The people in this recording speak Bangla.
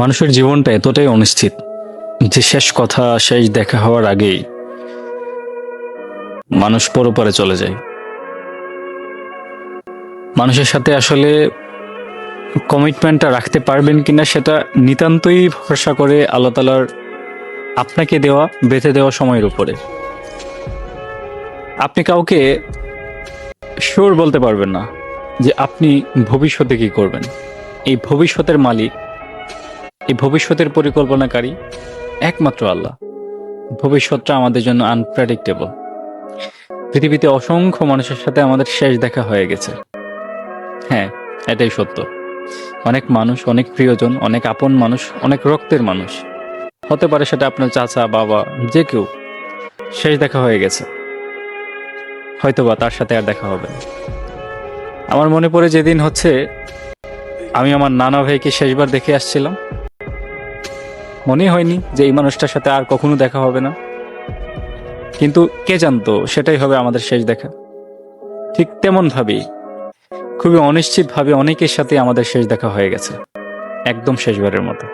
মানুষের জীবনটা এতটাই অনিশ্চিত যে শেষ কথা, শেষ দেখা হওয়ার আগেই মানুষ পরপারে চলে যায়। মানুষের সাথে আসলে কমিটমেন্টটা রাখতে পারবেন কিনা সেটা নিতান্তই ভরসা করে আল্লাহ তাআলার আপনাকে দেওয়া, বেঁধে দেওয়া সময়ের উপরে। আপনি কাউকে শিওর বলতে পারবেন না যে আপনি ভবিষ্যতে কি করবেন। এই ভবিষ্যতের মালিক, এই ভবিষ্যতের পরিকল্পনাকারী একমাত্র আল্লাহ। ভবিষ্যৎটা আমাদের জন্য আনপ্রেডিক্টেবল। পৃথিবীতে অসংখ্য মানুষের সাথে আমাদের শেষ দেখা হয়ে গেছে। হ্যাঁ, এটাই সত্য। অনেক মানুষ, অনেক প্রিয়জন, অনেক আপন মানুষ, অনেক রক্তের মানুষ, হতে পারে সেটা আপনার চাচা, বাবা, যে কেউ, শেষ দেখা হয়ে গেছে। হয়তোবা তার সাথে আর দেখা হবে না। আমার মনে পড়ে যেদিন আমি আমার নানা ভাইকে শেষবার দেখে আসছিলাম, মনে হয়নি যে এই মানুষটার সাথে আর কখনো দেখা হবে না, কিন্তু কে জানতো সেটাই হবে আমাদের শেষ দেখা। ঠিক তেমন ভাবেই খুবই অনিশ্চিতভাবে অনেকের সাথে আমাদের শেষ দেখা হয়ে গেছে, একদম শেষবারের মতো।